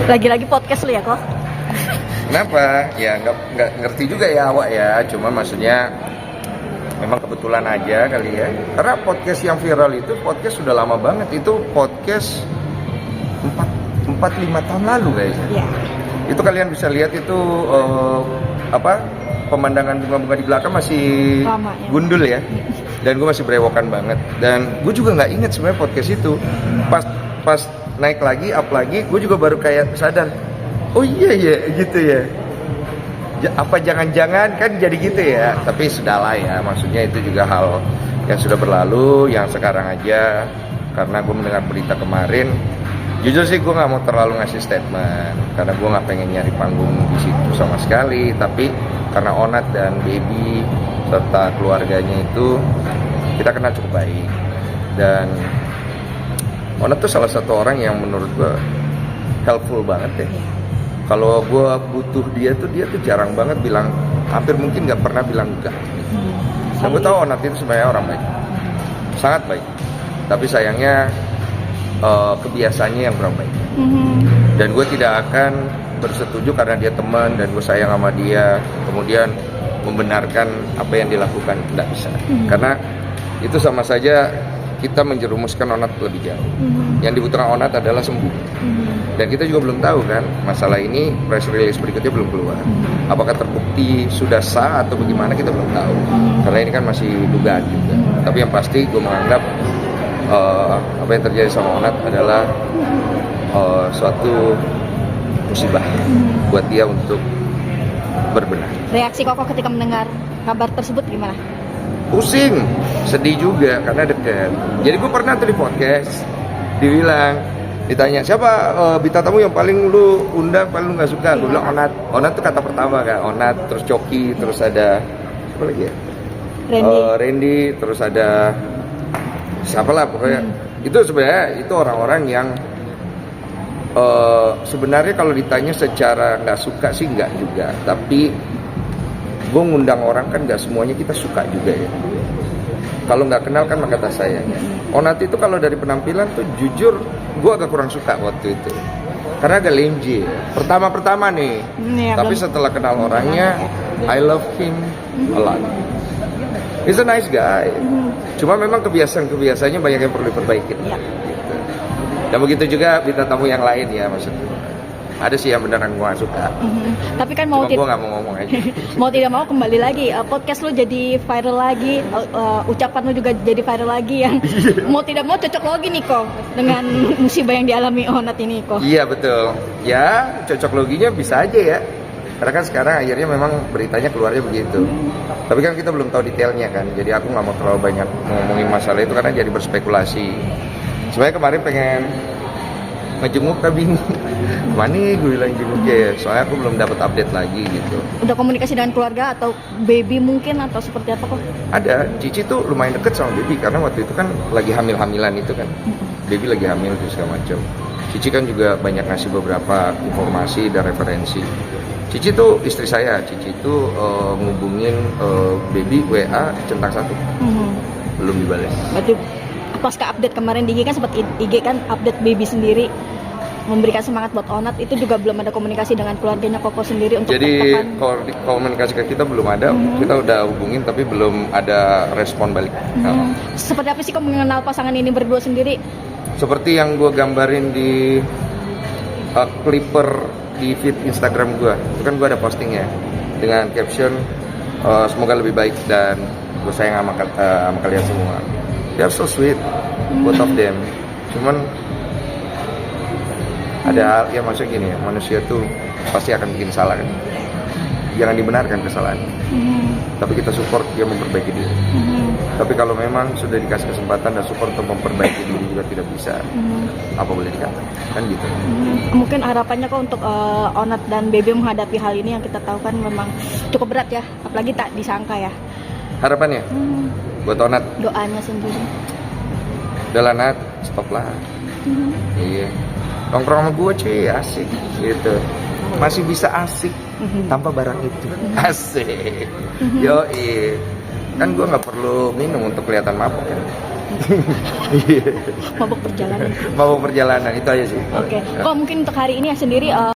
Lagi-lagi podcast lu ya kok? Kenapa? Ya nggak ngerti juga ya awak ya. Cuma maksudnya memang kebetulan aja kali ya. Karena podcast yang viral itu podcast sudah lama banget. Itu podcast 4-5 tahun lalu kayaknya. Iya. Itu kalian bisa lihat itu pemandangan bunga-bunga di belakang masih Lama, ya. gundul ya. Dan gue masih berewokan banget. Dan gue juga nggak inget sebenarnya podcast itu. Pas naik lagi, up lagi, gue juga baru kayak sadar. Oh iya gitu ya. Apa jangan-jangan kan jadi gitu ya. Tapi sudahlah ya. Maksudnya itu juga hal yang sudah berlalu. Yang sekarang aja. Karena gue mendengar berita kemarin. Jujur sih gue nggak mau terlalu ngasih statement. Karena gue nggak pengen nyari panggung di situ sama sekali. Tapi karena Onat dan Baby serta keluarganya itu kita kenal cukup baik. Dan Onat tuh salah satu orang yang menurut gue helpful banget ya. Kalau gue butuh dia tuh jarang banget bilang, hampir mungkin nggak pernah bilang enggak. Dan gue tahu Onat itu sebenarnya orang baik, sangat baik. Tapi sayangnya kebiasaannya yang kurang baik. Dan gue tidak akan bersetuju karena dia teman dan gue sayang sama dia, kemudian membenarkan apa yang dilakukan, tidak bisa. Karena itu sama saja kita menjerumuskan Onat lebih jauh. Yang dibutuhkan Onat adalah sembuh. Dan kita juga belum tahu kan, masalah ini press release berikutnya belum keluar. Apakah terbukti sudah sah atau bagaimana kita belum tahu. Karena ini kan masih dugaan juga. Tapi yang pasti gue menganggap apa yang terjadi sama Onat adalah suatu musibah buat dia untuk berbenah. Reaksi Koko ketika mendengar kabar tersebut gimana? Pusing, sedih juga karena dekat. Jadi gue pernah tuh di podcast ditanya siapa bintang tamu yang paling lu undang, paling lu nggak suka? Gue bilang Onat. Onat tuh kata pertama kan. Onat, terus Coki, terus ada siapa lagi ya? Randy, terus ada siapa lah pokoknya. Itu sebenarnya itu orang-orang yang sebenarnya kalau ditanya secara nggak suka sih nggak juga. Tapi gue ngundang orang kan nggak semuanya kita suka juga ya. Kalau nggak kenal kan maka tak sayang. Onat itu kalau dari penampilan tuh jujur gue agak kurang suka waktu itu. Karena agak lenje. Pertama nih. Tapi setelah kenal orangnya, I love him a lot. He's a nice guy. Cuma memang kebiasaannya banyak yang perlu diperbaiki. Gitu. Dan begitu juga bintang tamu yang lain ya maksudnya. Ada sih yang beneran gue gak suka. Tapi kan gue gak mau ngomong aja. Mau tidak mau kembali lagi, podcast lu jadi viral lagi, ucapan lu juga jadi viral lagi yang mau tidak mau cocok lagi nih kok dengan musibah yang dialami Onat ini kok. Iya betul. Ya cocok loginya bisa aja ya. Karena kan sekarang akhirnya memang beritanya keluarnya begitu. Tapi kan kita belum tahu detailnya kan. Jadi aku gak mau terlalu banyak ngomongin masalah itu karena jadi berspekulasi. Sebenarnya kemarin pengen ngejenguk tapi mana gue bilang jenguknya ya, soalnya aku belum dapat update lagi gitu. Udah komunikasi dengan keluarga atau Baby mungkin atau seperti apa kok? Ada, Cici tuh lumayan deket sama Baby karena waktu itu kan lagi hamil-hamilan itu kan. Baby lagi hamil terus segala macam. Cici kan juga banyak ngasih beberapa informasi dan referensi. Cici tuh istri saya, Cici tuh ngubungin Baby WA centang 1. Belum dibales. Berarti pasca update kemarin di IG kan sempat IG kan update Baby sendiri memberikan semangat buat Onat, itu juga belum ada komunikasi dengan keluarganya Koko sendiri untuk jadi komunikasi ke kita belum ada. Kita udah hubungin tapi belum ada respon balik. Seperti apa sih kok mengenal pasangan ini berdua sendiri? Seperti yang gue gambarin di clipper di feed Instagram gue, itu kan gue ada postingnya dengan caption semoga lebih baik dan gue sayang sama kalian semua. They are so sweet, both of them. Cuman ada hal yang maksudnya gini ya, manusia tuh pasti akan bikin salah kan. Jangan dibenarkan kesalahan. Tapi kita support dia memperbaiki diri. Tapi kalau memang sudah dikasih kesempatan dan support untuk memperbaiki diri juga tidak bisa, apa boleh dikata? Kan gitu. Mungkin harapannya kok untuk Onat dan Baby menghadapi hal ini yang kita tahu kan memang cukup berat ya, apalagi tak disangka ya. Harapannya buat Onat, doanya sendiri. udahlah Nat, stop lah. Iya, nongkrong sama gue cuy, asik gitu. Masih bisa asik tanpa barang itu. Asik. Yoi. Kan gue nggak perlu minum untuk kelihatan mabuk kan. Mabok perjalanan. Mabuk perjalanan itu aja sih. Oke. Kok mungkin untuk hari ini ya sendiri